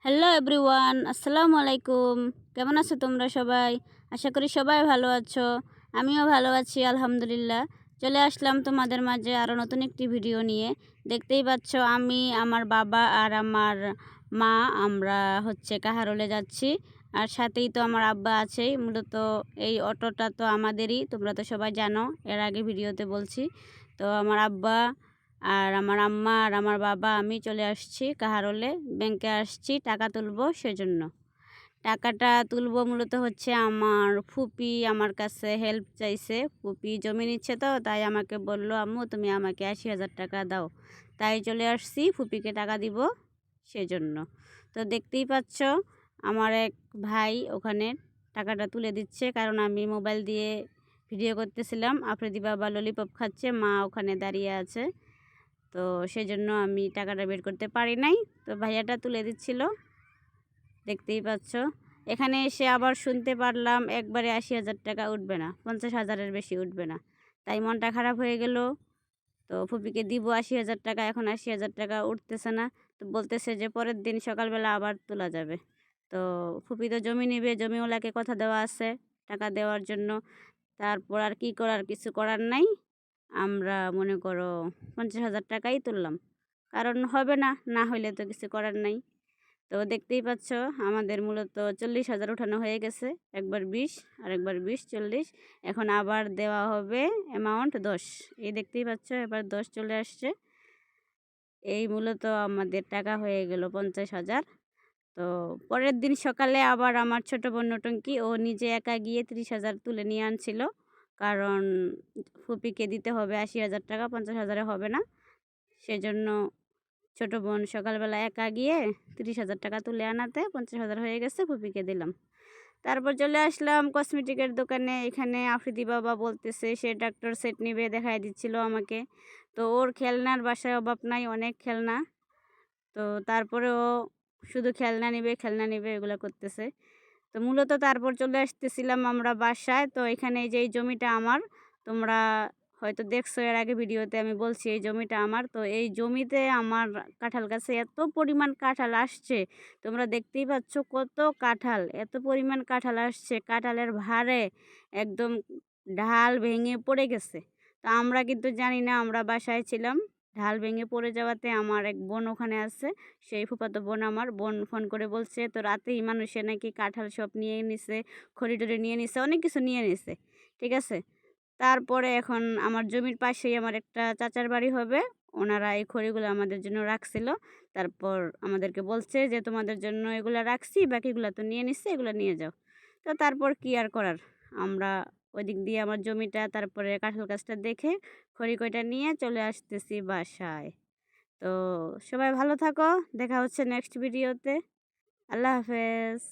Hello everyone, আসসালামু আলাইকুম। কেমন আছো তোমরা সবাই? আশা করি সবাই ভালো আছো। আমিও ভালো আছি আলহামদুলিল্লাহ। চলে আসলাম তোমাদের মাঝে আরও নতুন একটি ভিডিও নিয়ে। দেখতেই পাচ্ছ আমি, আমার বাবা আর আমার মা আমরা কাহারোলে যাচ্ছি। আর সাথেই তো আমার আব্বা আছেই। মূলত এই অটোটা তো আমাদেরই, তোমরা তো সবাই জানো, এর আগে ভিডিওতে বলছি। তো আমার আব্বা আর আমার আম্মা আর আমার বাবা আমি চলে আসছি কাহারোলে। ব্যাংকে আসছি টাকা তুলবো, সেজন্য টাকাটা তুলবো। মূলত আমার ফুপি আমার কাছে হেল্প চাইছে। ফুপি জমি নিচ্ছে, তো তাই আমাকে বললো, আম্মু তুমি আমাকে 80,000 টাকা দাও। তাই চলে আসছি ফুপিকে টাকা দিব সেজন্য। তো দেখতেই পাচ্ছ আমার এক ভাই ওখানে টাকাটা তুলে দিচ্ছে, কারণ আমি মোবাইল দিয়ে ভিডিও করতেছিলাম। আফ্রিদি বাবা ললিপপ খাচ্ছে, মা ওখানে দাঁড়িয়ে আছে। তো সেজন্য আমি টাকাটা বের করতে পারি নাই। তো ভাইয়াটা তুলে দিচ্ছিল, দেখতেই পাচ্ছ। এখানে এসে আবার শুনতে পারলাম একবারে 80,000 টাকা উঠবে না, 50,000-এর বেশি উঠবে না। তাই মনটা খারাপ হয়ে গেল। তো ফুপিকে দিব 80,000 টাকা, এখন 80,000 টাকা উঠতেছে না। তো বলতেছে যে পরের দিন সকালবেলা আবার তোলা যাবে। তো ফুপি তো জমি নেবে, জমিওয়ালাকে কথা দেওয়া আছে টাকা দেওয়ার জন্য। তারপর আর কি করার, কিছু করার নাই। আমরা মনে করো 50,000 টাকাই তুললাম, কারণ হবে না, না হইলে তো কিছু করার নাই। তো দেখতেই পাচ্ছ আমাদের মূলত 40,000 উঠানো হয়ে গেছে। একবার 20 আর একবার 20, 40। এখন আবার দেওয়া হবে অ্যামাউন্ট 10। এই দেখতেই পাচ্ছ এবার 10 চলে আসছে। এই মূলত আমাদের টাকা হয়ে গেল 50,000। তো পরের দিন সকালে আবার আমার ছোট বোন নটঙ্কি ও নিজে একা গিয়ে 30,000 তুলে নিয়ে আনছিল, কারণ ফুপিকে দিতে হবে 80,000 টাকা, 50,000-এ হবে না। সেজন্য ছোট বোন সকালবেলা একা গিয়ে 30,000 টাকা তুলে আনাতে 50,000 হয়ে গেছে, ফুপিকে দিলাম। তারপর চলে আসলাম কসমেটিকের দোকানে। এখানে আফ্রিদি বাবা বলতেছে সে ডাক্তার সেট নিবে, দেখাই দিচ্ছিল আমাকে। তো ওর খেলনার বাসায় অভাব নাই, অনেক খেলনা। তো তারপরে ও শুধু খেলনা নিবে খেলনা নিবে এগুলো করতেছে। তো মূলত তারপর চলে আসতেছিলাম আমরা বাসায়। তো এখানে এই যে এই জমিটা আমার, তোমরা হয়তো দেখছো এর আগে ভিডিওতে আমি বলছি এই জমিটা আমার। তো এই জমিতে আমার কাঁঠাল গাছে এত পরিমাণ কাঁঠাল আসছে, তোমরা দেখতেই পাচ্ছ কত কাঁঠাল, এত পরিমাণ কাঁঠাল আসছে। কাঁঠালের ভারে একদম ঢাল ভেঙে পড়ে গেছে। তো আমরা কিন্তু জানি না, আমরা বাসায় ছিলাম। ঢাল ভেঙে পড়ে যাওয়াতে আমার এক বোন ওখানে আছে, সেই ফুফাতো বোন, আমার বোন ফোন করে বলছে তো রাতেই মানুষে নাকি কাঁঠাল সব নিয়ে নিছে, খড়ি টড়ি নিয়ে নিছে, অনেক কিছু নিয়ে নিছে, ঠিক আছে। তারপরে এখন আমার জমির পাশেই আমার একটা চাচার বাড়ি হবে, ওনারা এই খড়িগুলো আমাদের জন্য রাখছিল। তারপর আমাদেরকে বলছে যে তোমাদের জন্য এগুলো রাখছি, বাকিগুলো তো নিয়ে নিচ্ছে, এগুলো নিয়ে যাও। তো তারপর কি আর করার, আমরা ওই দিক দিয়ে আমার জমিটা, তারপরে কাঁঠাল গাছটা দেখে খড়ি কয়টা নিয়ে চলে আসতেছি বাসায়। তো সবাই ভালো থাকো, দেখা হচ্ছে নেক্সট ভিডিওতে। আল্লাহ হাফেজ।